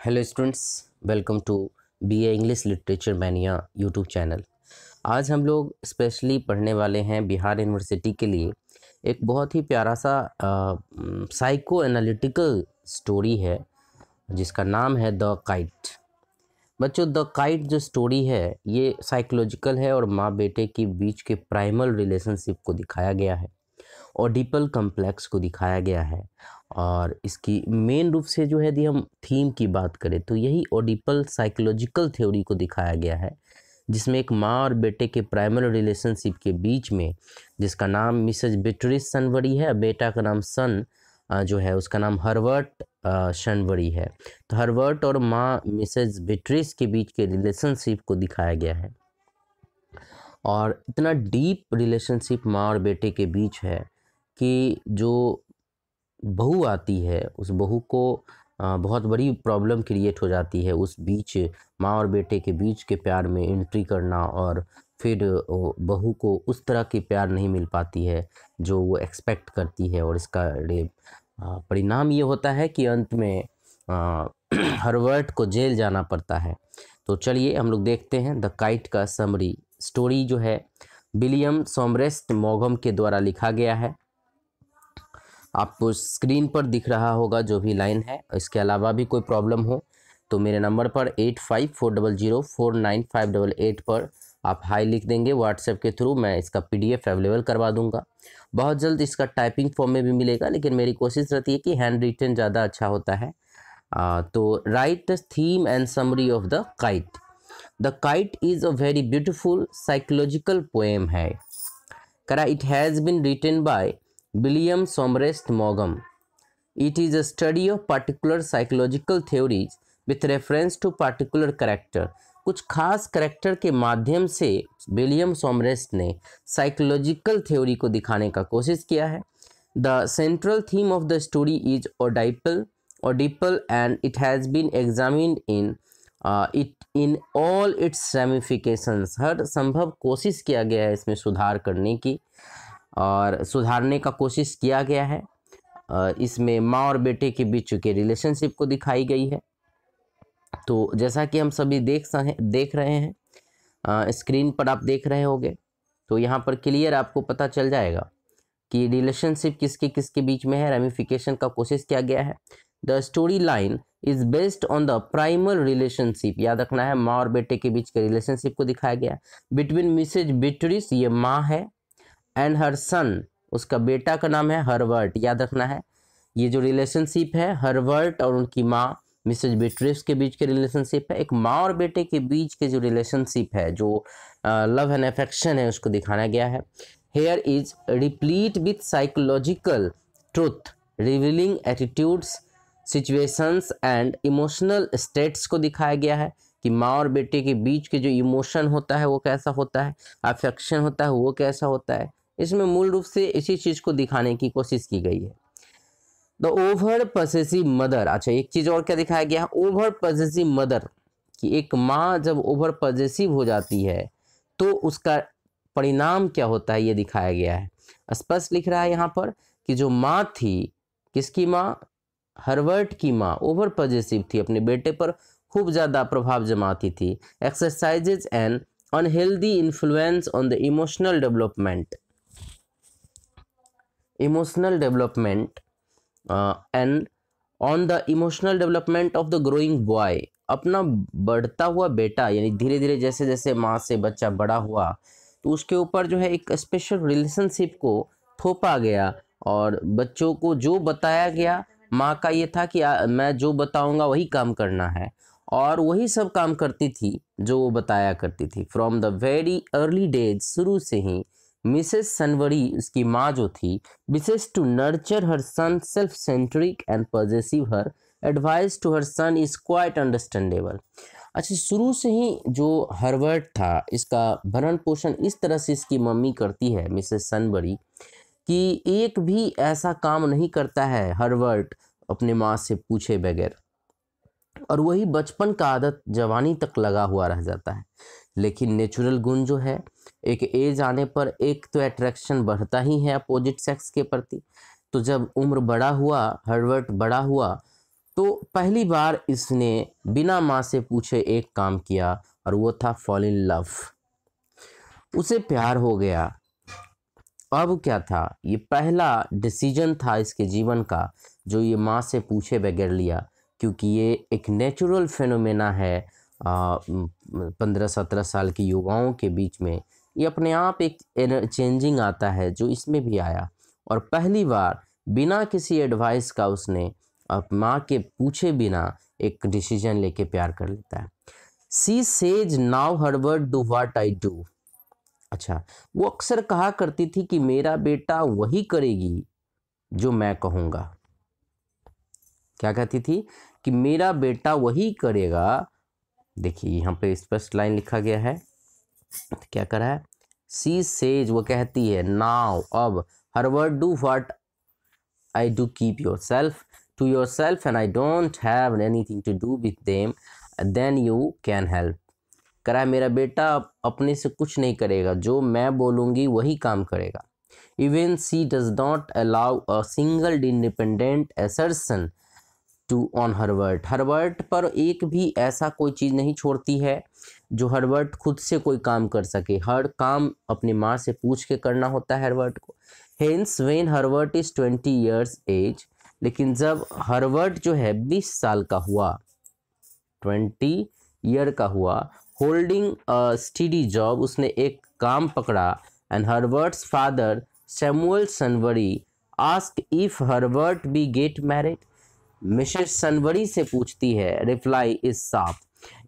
Hello students, welcome to BA English literature mania YouTube channel. आज हम लोग specially पढ़ने वाले हैं बिहार यूनिवर्सिटी के लिए एक बहुत ही प्यारा सा साइको एनालिटिकल स्टोरी है जिसका नाम है द काइट। बच्चों, द काइट जो स्टोरी है ये साइकोलॉजिकल है और माँ बेटे के बीच के प्राइमल रिलेशनशिप को दिखाया गया है, ओडिपल कम्प्लेक्स को दिखाया गया है। और इसकी मेन रूप से जो है यदि हम थीम की बात करें तो यही ओडिपल साइकोलॉजिकल थ्योरी को दिखाया गया है, जिसमें एक माँ और बेटे के प्राइमरी रिलेशनशिप के बीच में, जिसका नाम मिसेज बेट्रिस सनबरी है, बेटा का नाम सन जो है उसका नाम हर्बर्ट सनबरी है। तो हर्बर्ट और माँ मिसेज बेट्रिस के बीच के रिलेशनशिप को दिखाया गया है और इतना डीप रिलेशनशिप माँ और बेटे के बीच है कि जो बहू आती है उस बहू को बहुत बड़ी प्रॉब्लम क्रिएट हो जाती है उस बीच माँ और बेटे के बीच के प्यार में एंट्री करना, और फिर बहू को उस तरह की प्यार नहीं मिल पाती है जो वो एक्सपेक्ट करती है, और इसका परिणाम ये होता है कि अंत में हर्बर्ट को जेल जाना पड़ता है। तो चलिए हम लोग देखते हैं द काइट का समरी। स्टोरी जो है विलियम सोमरेस्ट मॉगम के द्वारा लिखा गया है। आपको स्क्रीन पर दिख रहा होगा जो भी लाइन है। इसके अलावा भी कोई प्रॉब्लम हो तो मेरे नंबर पर 8540049588 पर आप हाई लिख देंगे। व्हाट्सएप के थ्रू मैं इसका PDF अवेलेबल करवा दूंगा। बहुत जल्द इसका टाइपिंग फॉर्म में भी मिलेगा, लेकिन मेरी कोशिश रहती है कि हैंड रिटन ज़्यादा अच्छा होता है। तो write theme and summary of the kite. The kite is a very beautiful psychological poem है। करा it has been written by William Somerset Maugham. It is a study of particular psychological theories with reference to particular character. कुछ खास character के माध्यम से William सोमरेस्ट ने psychological theory को दिखाने का कोशिश किया है। The central theme of the story is Oedipal and it has been examined in all its ramifications. हर संभव कोशिश किया गया है इसमें सुधार करने की और सुधारने का कोशिश किया गया है। इसमें माँ और बेटे के बीच के रिलेशनशिप को दिखाई गई है। तो जैसा कि हम सभी देख रहे हैं, स्क्रीन पर आप देख रहे होंगे, तो यहाँ पर क्लियर आपको पता चल जाएगा कि रिलेशनशिप किसके किसके बीच में है, रेमिफिकेशन का कोशिश किया गया है। The story line is based on the primal relationship, याद रखना है माँ और बेटे के बीच के रिलेशनशिप को दिखाया गया है, बिटवीन मिसेज बेट्रिस, ये माँ है, एंड हर सन, उसका बेटा का नाम है हर्बर्ट, याद रखना है। ये जो रिलेशनशिप है हर्बर्ट और उनकी माँ मिसेज बेट्रिस के बीच के रिलेशनशिप है। एक माँ और बेटे के बीच के जो रिलेशनशिप है, जो लव एंड अफेक्शन है, उसको दिखाया गया है। Here is replete with psychological truth revealing attitudes, situations and emotional states को दिखाया गया है कि माँ और बेटे के बीच के जो इमोशन होता है वो कैसा होता है, अफेक्शन होता है वो कैसा होता है। इसमें मूल रूप से इसी चीज़ को दिखाने की कोशिश की गई है। द ओवर पॉसेसिव मदर, अच्छा एक चीज़ और क्या दिखाया गया है, ओवर पॉसेसिव मदर, कि एक माँ जब ओवर पॉसेसिव हो जाती है तो उसका परिणाम क्या होता है ये दिखाया गया है। स्पष्ट लिख रहा है यहाँ पर कि जो माँ थी, किसकी माँ, हर्बर्ट की माँ ओवर पॉसेसिव थी, अपने बेटे पर खूब ज़्यादा प्रभाव जमाती थी। Exercises N unhealthy influence on the emotional development and on the emotional development of the growing boy. अपना बढ़ता हुआ बेटा, यानी धीरे धीरे जैसे जैसे माँ से बच्चा बड़ा हुआ तो उसके ऊपर जो है एक स्पेशल रिलेशनशिप को थोपा गया, और बच्चों को जो बताया गया, माँ का ये था कि मैं जो बताऊंगा वही काम करना है, और वही सब काम करती थी जो वो बताया करती थी। From the very early days, शुरू से ही मिसेस सनबरी, उसकी माँ जो थी, wishes to nurture her son self centric and possessive, her advice to her son is quite understandable. अच्छा, शुरू से ही जो हर्बर्ट था, इसका भरण पोषण इस तरह से इसकी मम्मी करती है मिसेस सनबरी, कि एक भी ऐसा काम नहीं करता है हर्बर्ट अपने माँ से पूछे बगैर, और वही बचपन का आदत जवानी तक लगा हुआ रह जाता है। लेकिन नेचुरल गुण जो है, एक एज आने पर एक तो अट्रैक्शन बढ़ता ही है अपोजिट सेक्स के प्रति। तो जब उम्र बड़ा हुआ, हर्बर्ट बड़ा हुआ, तो पहली बार इसने बिना माँ से पूछे एक काम किया और वो था फॉल इन लव। उसे प्यार हो गया। अब क्या था, ये पहला डिसीजन था इसके जीवन का जो ये माँ से पूछे बगैर लिया, क्योंकि ये एक नेचुरल फिनोमेना है 15-17 साल के युवाओं के बीच में। ये अपने आप एक चेंजिंग आता है जो इसमें भी आया, और पहली बार बिना किसी एडवाइस का उसने अब माँ के पूछे बिना एक डिसीजन लेके प्यार कर लेता है। She says now Herbert do what I do. अच्छा, वो अक्सर कहा करती थी कि मेरा बेटा वही करेगी जो मैं कहूँगा। क्या कहती थी कि मेरा बेटा वही करेगा। देखिए यहाँ पे स्पष्ट लाइन लिखा गया है, क्या करा है, सी सेज, वो कहती है, नाउ, अब, Herbert do what I do, keep yourself to yourself and I don't have anything to do with them, then you can help. करा है मेरा बेटा अपने से कुछ नहीं करेगा, जो मैं बोलूँगी वही काम करेगा। Even she does not allow a single independent assertion to on Herbert. Herbert पर एक भी ऐसा कोई चीज़ नहीं छोड़ती है जो हर्बर्ट खुद से कोई काम कर सके। हर काम अपनी माँ से पूछ के करना होता है हर्बर्ट को। Hence when Herbert is 20 years age, लेकिन जब हर्बर्ट जो है 20 साल का हुआ, 20 ईयर का हुआ, होल्डिंग अ स्टडी जॉब, उसने एक काम पकड़ा, and Herbert's father Samuel Sunbury ask if Herbert be get married. Mrs Sunbury से पूछती है, रिप्लाई इज साफ।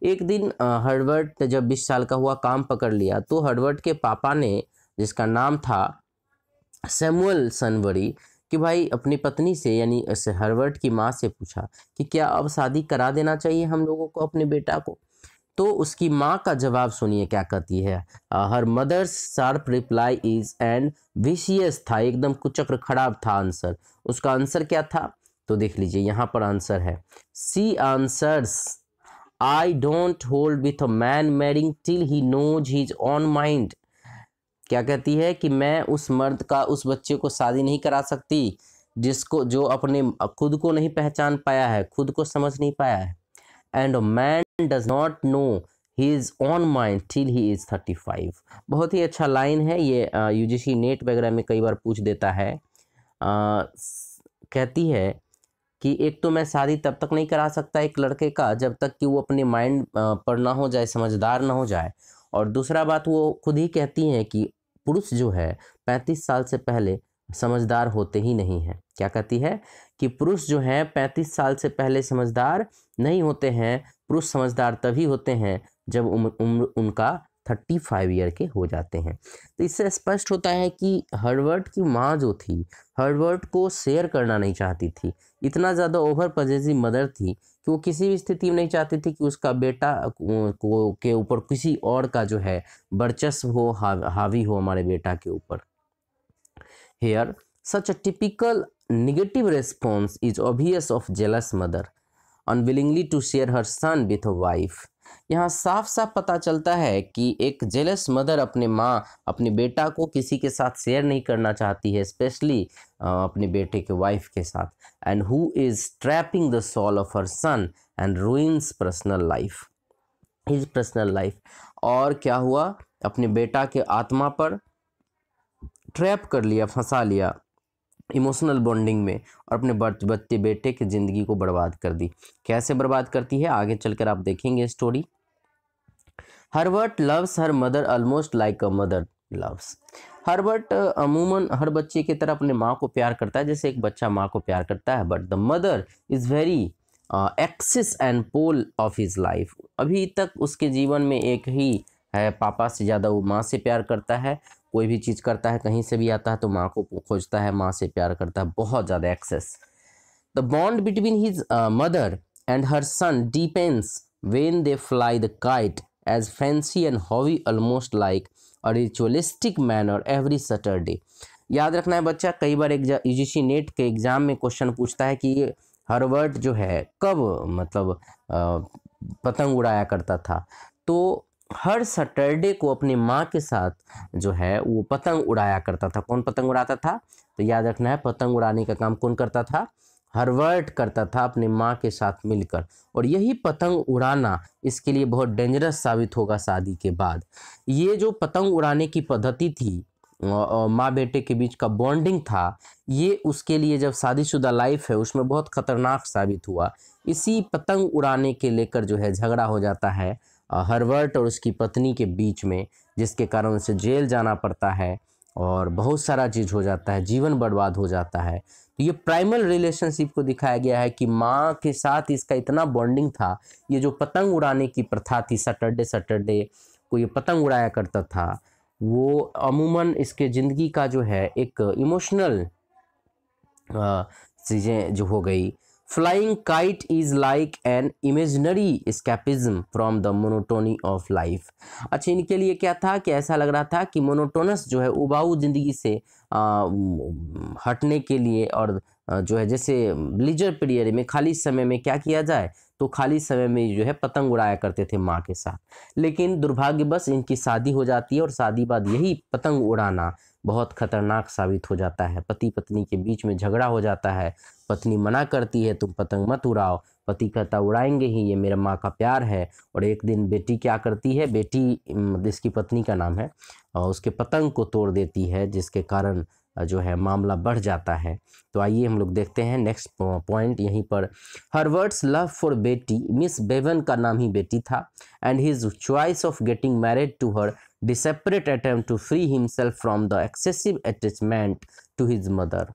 एक दिन हर्बर्ट जब 20 साल का हुआ, काम पकड़ लिया, तो हर्बर्ट के पापा ने, जिसका नाम था सैमुअल सनबरी, कि भाई अपनी पत्नी से यानी हर्बर्ट की माँ से पूछा कि क्या अब शादी करा देना चाहिए हम लोगों को अपने बेटा को। तो उसकी माँ का जवाब सुनिए क्या कहती है। Her mother's sharp reply is and vicious था, एकदम कुचक्र खराब था आंसर। उसका आंसर क्या था, तो देख लीजिए यहाँ पर आंसर है, she answers I don't hold with a man marrying till he knows his own mind. क्या कहती है कि मैं उस मर्द का, उस बच्चे को शादी नहीं करा सकती जिसको, जो अपने खुद को नहीं पहचान पाया है, खुद को समझ नहीं पाया है। And a man does not know his own mind till he is 35। बहुत ही अच्छा लाइन है ये, यूजीसी नेट वगैरह में कई बार पूछ देता है। कहती है कि एक तो मैं शादी तब तक नहीं करा सकता एक लड़के का जब तक कि वो अपने माइंड पर ना हो जाए, समझदार ना हो जाए। और दूसरा बात वो खुद ही कहती हैं कि पुरुष जो है 35 साल से पहले समझदार होते ही नहीं हैं। क्या कहती है कि पुरुष जो हैं 35 साल से पहले समझदार नहीं होते हैं। पुरुष समझदार तभी होते हैं जब उम्र उनका 35 ईयर के हो जाते हैं। तो इससे स्पष्ट होता है कि हर्बर्ट की माँ जो थी, हर्बर्ट को शेयर करना नहीं चाहती थी। इतना ज़्यादा ओवर पॉजेसिव मदर थी कि वो किसी भी स्थिति में नहीं चाहती थी कि उसका बेटा को के ऊपर किसी और का जो है वर्चस्व हो, हावी हो हमारे बेटा के ऊपर। Here such a typical negative response is obvious of jealous mother unwillingly to share her son with a wife. यहाँ साफ साफ पता चलता है कि एक जेलस मदर अपने बेटा को किसी के साथ शेयर नहीं करना चाहती है, स्पेशली अपने बेटे के वाइफ के साथ। And who is trapping the soul of her son and ruins personal life, his personal life. और क्या हुआ, अपने बेटा के आत्मा पर ट्रैप कर लिया, फंसा लिया इमोशनल बॉन्डिंग में, और अपने बच्चे बेटे की ज़िंदगी को बर्बाद कर दी। कैसे बर्बाद करती है आगे चलकर आप देखेंगे story. Herbert loves her mother almost like a mother loves. Herbert अमूमन हर बच्चे की तरह अपने माँ को प्यार करता है जैसे एक बच्चा माँ को प्यार करता है। But the mother is very axis and pole of his life. अभी तक उसके जीवन में एक ही है, पापा से ज़्यादा वो माँ से प्यार करता है। कोई भी चीज़ करता है, कहीं से भी आता है तो माँ को खोजता है, माँ से प्यार करता है, बहुत ज़्यादा excess. The bond between his mother and her son depends when they fly the kite as fancy and hobby almost like a ritualistic manner every Saturday. याद रखना है बच्चा, कई बार यूजीसी नेट के एग्जाम में क्वेश्चन पूछता है कि ये हर्बर्ट जो है कब मतलब पतंग उड़ाया करता था। तो हर सैटरडे को अपनी माँ के साथ जो है वो पतंग उड़ाया करता था। कौन पतंग उड़ाता था, तो याद रखना है पतंग उड़ाने का काम कौन करता था, हर्वर्ट करता था अपने माँ के साथ मिलकर, और यही पतंग उड़ाना इसके लिए बहुत डेंजरस साबित होगा शादी के बाद। ये जो पतंग उड़ाने की पद्धति थी और माँ बेटे के बीच का बॉन्डिंग था, ये उसके लिए जब शादीशुदा लाइफ है उसमें बहुत खतरनाक साबित हुआ। इसी पतंग उड़ाने के लेकर जो है झगड़ा हो जाता है हर्वर्ट और उसकी पत्नी के बीच में, जिसके कारण उसे जेल जाना पड़ता है और बहुत सारा चीज़ हो जाता है, जीवन बर्बाद हो जाता है। तो ये प्राइमल रिलेशनशिप को दिखाया गया है कि माँ के साथ इसका इतना बॉन्डिंग था। ये जो पतंग उड़ाने की प्रथा थी, सैटरडे को ये पतंग उड़ाया करता था, वो अमूमन इसके ज़िंदगी का जो है एक इमोशनल चीज़ें जो हो गई। Flying kite is like an imaginary escapism from the monotony of life. अच्छा, इनके लिए क्या था कि ऐसा लग रहा था कि मोनोटोनस जो है उबाऊ ज़िंदगी से हटने के लिए, और जो है जैसे लीजर पीरियड में खाली समय में क्या किया जाए, तो खाली समय में जो है पतंग उड़ाया करते थे माँ के साथ। लेकिन दुर्भाग्यवश इनकी शादी हो जाती है और शादी बाद यही पतंग उड़ाना बहुत खतरनाक साबित हो जाता है। पति पत्नी के बीच में झगड़ा हो जाता है, पत्नी मना करती है तुम पतंग मत उड़ाओ, पति कहता उड़ाएंगे ही, ये मेरा माँ का प्यार है। और एक दिन बेटी क्या करती है, बेटी जिसकी पत्नी का नाम है, उसके पतंग को तोड़ देती है, जिसके कारण जो है मामला बढ़ जाता है। तो आइए हम लोग देखते हैं नेक्स्ट पॉइंट यहीं पर। Herbert's love for Betty, Miss Bevan का नाम ही बेटी था, and his choice of getting married to her desperate attempt to free himself from the excessive attachment to his mother।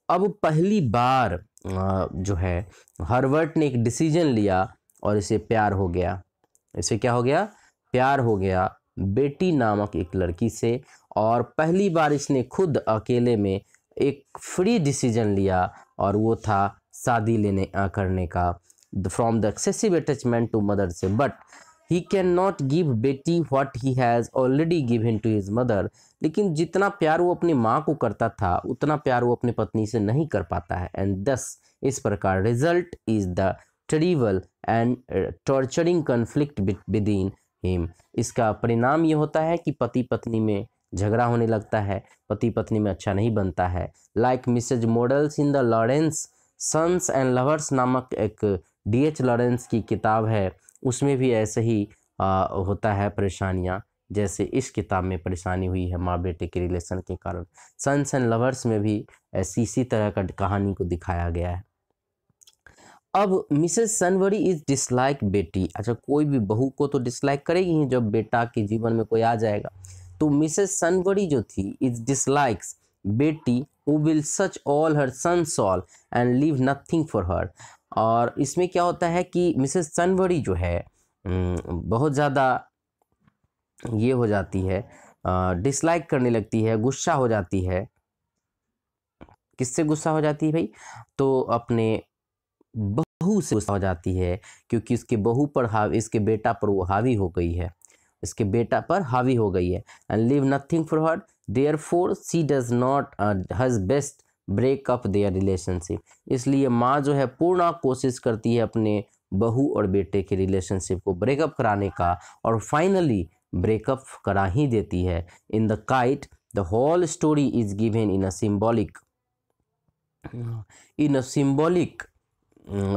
अब पहली बार जो है हर्वर्ट ने एक डिसीजन लिया और इसे प्यार हो गया। इसे क्या हो गया? प्यार हो गया बेटी नामक एक लड़की से, और पहली बार इसने खुद अकेले में एक फ्री डिसीजन लिया, और वो था शादी करने का, from the excessive attachment to mother से। बट he cannot give बेटी what he has already given to his mother। लेकिन जितना प्यार वो अपनी माँ को करता था उतना प्यार वो अपनी पत्नी से नहीं कर पाता है। एंड दस इस प्रकार result is the terrible and torturing conflict within him. इसका परिणाम ये होता है कि पति पत्नी में झगड़ा होने लगता है, पति पत्नी में अच्छा नहीं बनता है। Like Mrs Morel's in the Lawrence Sons and Lovers नामक एक D.H. लॉरेंस की किताब है, उसमें भी ऐसे ही होता है परेशानियाँ, जैसे इस किताब में परेशानी हुई है माँ बेटे के रिलेशन के कारण। सन्स एंड लवर्स में भी ऐसी इसी तरह का कहानी को दिखाया गया है। अब मिसेस सनबरी इज डिसलाइक बेटी। अच्छा, कोई भी बहू को तो डिसलाइक करेगी ही जब बेटा के जीवन में कोई आ जाएगा। तो मिसेस सनबरी जो थी is dislikes Betty who will such all her son soul and leave nothing for her. और इसमें क्या होता है कि मिसेस सनबरी जो है बहुत ज़्यादा ये हो जाती है, डिसलाइक करने लगती है, गुस्सा हो जाती है। किससे गुस्सा हो जाती है भाई? तो अपने बहू से गुस्सा हो जाती है, क्योंकि इसके बहू पर इसके बेटा पर वो हावी हो गई है, इसके बेटा पर हावी हो गई है। And leave nothing for her therefore she does not has best break up their relationship. इसलिए माँ जो है पूर्ण कोशिश करती है अपने बहू और बेटे के रिलेशनशिप को ब्रेकअप कराने का, और फाइनली ब्रेकअप करा ही देती है। In the kite the whole story is given in a symbolic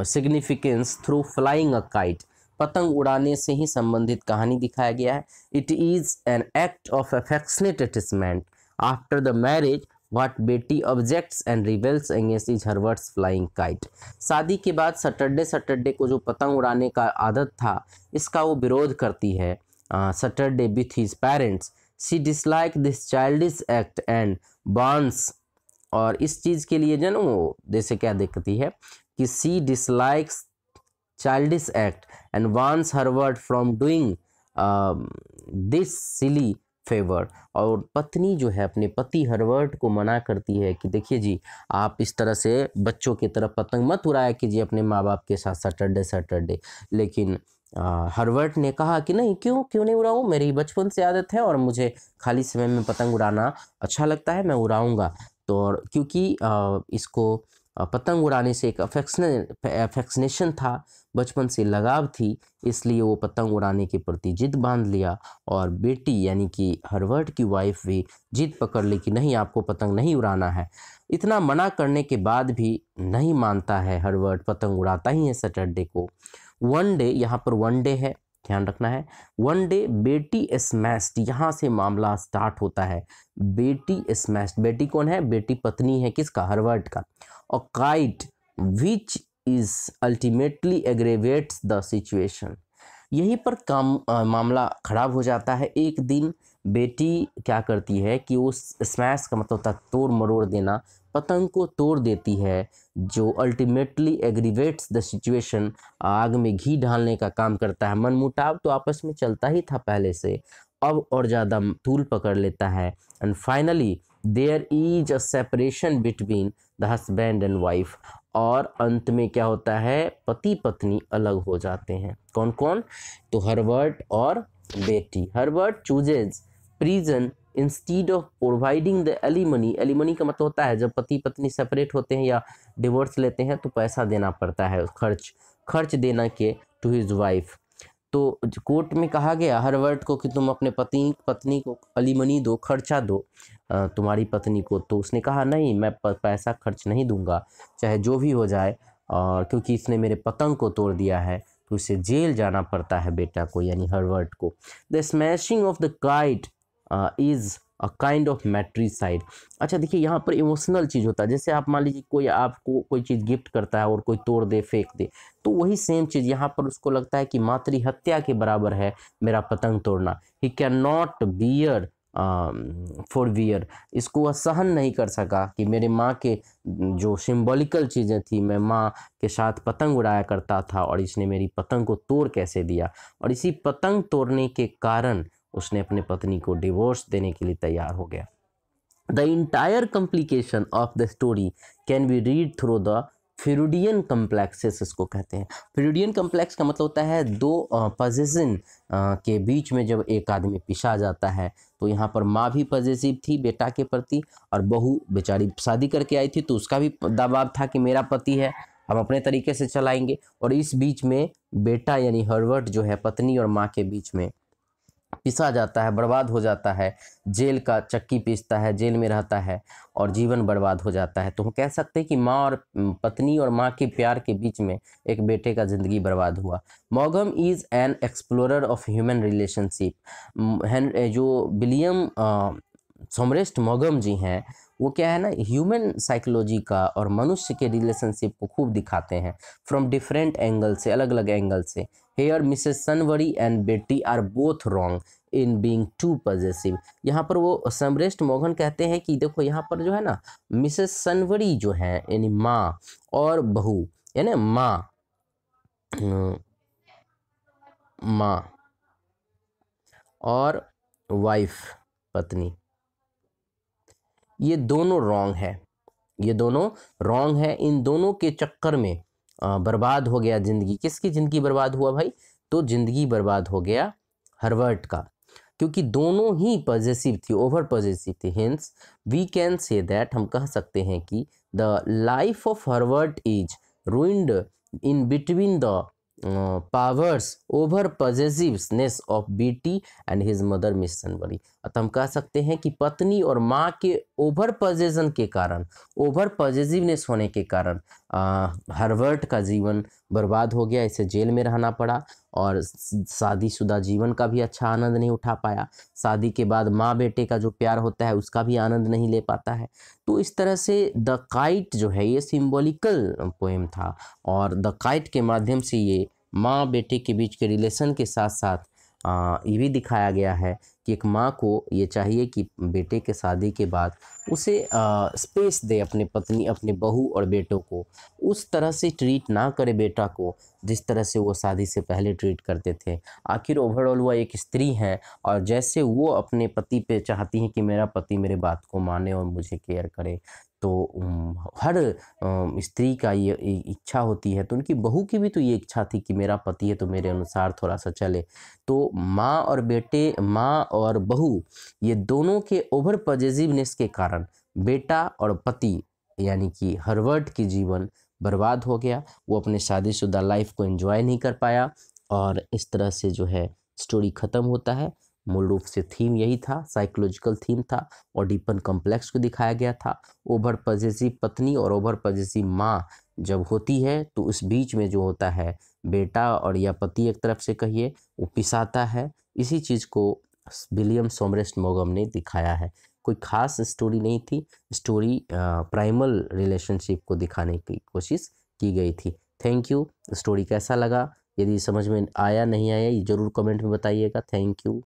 significance through flying a kite. पतंग उड़ाने से ही संबंधित कहानी दिखाया गया है। It is an act of affectionate attachment after the marriage what Betty objects and rebels against is Herbert's flying kite. शादी के बाद सैटरडे को जो पतंग उड़ाने का आदत था, इसका वो विरोध करती है Saturday with his parents. She dislike this childish act and बांस। और इस चीज़ के लिए जो वो जैसे क्या दिखती है कि she dislikes childish act and wants Herbert from doing this silly favour. और पत्नी जो है अपने पति हर्वर्ट को मना करती है कि देखिए जी, आप इस तरह से बच्चों की तरफ पतंग मत उड़ाया कीजिए अपने माँ बाप के साथ सैटरडे। लेकिन हर्वर्ट ने कहा कि नहीं, क्यों नहीं उड़ाऊँ, मेरी बचपन से आदत है और मुझे खाली समय में पतंग उड़ाना अच्छा लगता है, मैं उड़ाऊँगा। तो और क्योंकि इसको पतंग उड़ाने से एक अफेक्शनेशन था, बचपन से लगाव थी, इसलिए वो पतंग उड़ाने के प्रति जिद बांध लिया। और बेटी यानी कि हर्बर्ट की वाइफ भी जिद पकड़ ली कि नहीं, आपको पतंग नहीं उड़ाना है। इतना मना करने के बाद भी नहीं मानता है हर्बर्ट, पतंग उड़ाता ही है सैटरडे को। वन डे, यहाँ पर वन डे है, ध्यान रखना है। वन डे बेटी स्मैश्ड, यहाँ से मामला स्टार्ट होता है। बेटी स्मैश्ड, बेटी कौन है? बेटी पत्नी है किसका? हर्बर्ट का। और kite which is ultimately aggravates the situation, यहीं पर मामला खराब हो जाता है। एक दिन बेटी क्या करती है कि उस स्मैश का मतलब होता है तोड़ मरोड़ देना, पतंग को तोड़ देती है, जो अल्टीमेटली एग्रीवेट्स द सिचुएशन, आग में घी डालने का काम करता है। मनमुटाव तो आपस में चलता ही था पहले से, अब और ज़्यादा तूल पकड़ लेता है। And finally there is a separation between the husband and wife, और अंत में क्या होता है? पति पत्नी अलग हो जाते हैं। कौन कौन? तो हर्बर्ट और बेटी। Herbert chooses prison instead of providing the alimony. Alimony का मतलब होता है जब पति पत्नी सेपरेट होते हैं या डिवोर्स लेते हैं तो पैसा देना पड़ता है, खर्च देना के टू हिज वाइफ। तो कोर्ट में कहा गया हर्बर्ट को कि तुम अपने पत्नी को एलिमनी दो, खर्चा दो तुम्हारी पत्नी को। तो उसने कहा नहीं, मैं पैसा खर्च नहीं दूंगा, चाहे जो भी हो जाए, और क्योंकि इसने मेरे पतंग को तोड़ दिया है तो उसे जेल जाना पड़ता है बेटा को, यानी हर्बर्ट को। The smashing of the kite is a kind of matricide. अच्छा देखिए, यहाँ पर इमोशनल चीज़ होता है। जैसे आप मान लीजिए कोई आपको कोई चीज़ गिफ्ट करता है और कोई तोड़ दे, फेंक दे, तो वही सेम चीज़ यहाँ पर उसको लगता है कि मातृ हत्या के बराबर है मेरा पतंग तोड़ना। He can not bear for wear, इसको वह सहन नहीं कर सका कि मेरे माँ के जो सिंबॉलिकल चीज़ें थी, मैं माँ के साथ पतंग उड़ाया करता था और इसने मेरी पतंग को तोड़ कैसे दिया। और इसी पतंग तोड़ने के कारण उसने अपने पत्नी को डिवोर्स देने के लिए तैयार हो गया। The entire complication of the story can be read through the Freudian complexes, इसको कहते हैं। फ्यूरिडियन कम्प्लेक्स का मतलब होता है दो पजेशन के बीच में जब एक आदमी पिसा जाता है। तो यहाँ पर माँ भी पजेसिव थी बेटा के प्रति, और बहू बेचारी शादी करके आई थी तो उसका भी दबाव था कि मेरा पति है, हम अपने तरीके से चलाएंगे। और इस बीच में बेटा यानी हर्बर्ट जो है पत्नी और माँ के बीच में पिसा जाता है, बर्बाद हो जाता है, जेल का चक्की पीसता है, जेल में रहता है और जीवन बर्बाद हो जाता है। तो हम कह सकते हैं कि माँ और पत्नी और माँ के प्यार के बीच में एक बेटे का ज़िंदगी बर्बाद हुआ। मॉगम is an explorer of human relationship. जो विलियम सोमरेस्ट मॉगम जी हैं, वो क्या है ना, ह्यूमन साइकोलॉजी का और मनुष्य के रिलेशनशिप को खूब दिखाते हैं फ्रॉम डिफरेंट एंगल से, अलग अलग एंगल से। Here Mrs Sunbury and Betty are both wrong in being too possessive. यहाँ पर वो समरेस्ट मॉगन कहते हैं कि देखो यहाँ पर जो है ना, मिसेस सनवरी जो है यानी माँ और बहू, यानी माँ और वाइफ पत्नी, ये दोनों रॉन्ग है, ये दोनों रॉन्ग है। इन दोनों के चक्कर में बर्बाद हो गया ज़िंदगी। किसकी ज़िंदगी बर्बाद हुआ भाई? तो ज़िंदगी बर्बाद हो गया हर्बर्ट का, क्योंकि दोनों ही पॉजेसिव थी, ओवर पॉजेसिव थी। Hence we can say that, हम कह सकते हैं कि the life of Herbert is ruined in between the powers over possessiveness of Betty and his mother Miss Sunbury. अतः हम कह सकते हैं कि पत्नी और माँ के ओवर पॉजेशन के कारण, ओवर पॉजेसिवनेस होने के कारण हर्बर्ट का जीवन बर्बाद हो गया, इसे जेल में रहना पड़ा और शादीशुदा जीवन का भी अच्छा आनंद नहीं उठा पाया। शादी के बाद माँ बेटे का जो प्यार होता है उसका भी आनंद नहीं ले पाता है। तो इस तरह से द काइट जो है ये सिंबॉलिकल पोएम था, और द काइट के माध्यम से ये माँ बेटे के बीच के रिलेशन के साथ साथ ये भी दिखाया गया है कि एक माँ को ये चाहिए कि बेटे के शादी के बाद उसे स्पेस दे, अपने पत्नी, अपने बहू और बेटों को उस तरह से ट्रीट ना करे बेटा को जिस तरह से वो शादी से पहले ट्रीट करते थे। आखिर ओवरऑल वो एक स्त्री हैं और जैसे वो अपने पति पे चाहती हैं कि मेरा पति मेरे बात को माने और मुझे केयर करे, तो हर स्त्री का ये इच्छा होती है। तो उनकी बहू की भी तो ये इच्छा थी कि मेरा पति है तो मेरे अनुसार थोड़ा सा चले। तो माँ और बेटे, माँ और बहू, ये दोनों के ओवर पॉजेसिवनेस के कारण बेटा और पति यानी कि हर्बर्ट की जीवन बर्बाद हो गया, वो अपने शादीशुदा लाइफ को एंजॉय नहीं कर पाया और इस तरह से जो है स्टोरी ख़त्म होता है। मूल रूप से थीम यही था, साइकोलॉजिकल थीम था, ओडिपन कॉम्प्लेक्स को दिखाया गया था। ओवर पजेसिव पत्नी और ओवर पजेसिव माँ जब होती है तो उस बीच में जो होता है बेटा और या पति एक तरफ से कहिए वो पिसाता है। इसी चीज़ को विलियम सोमरसेट मॉगम ने दिखाया है। कोई खास स्टोरी नहीं थी, स्टोरी प्राइमल रिलेशनशिप को दिखाने की कोशिश की गई थी। Thank you. स्टोरी कैसा लगा, यदि समझ में आया नहीं आया ये ज़रूर कमेंट में बताइएगा। Thank you.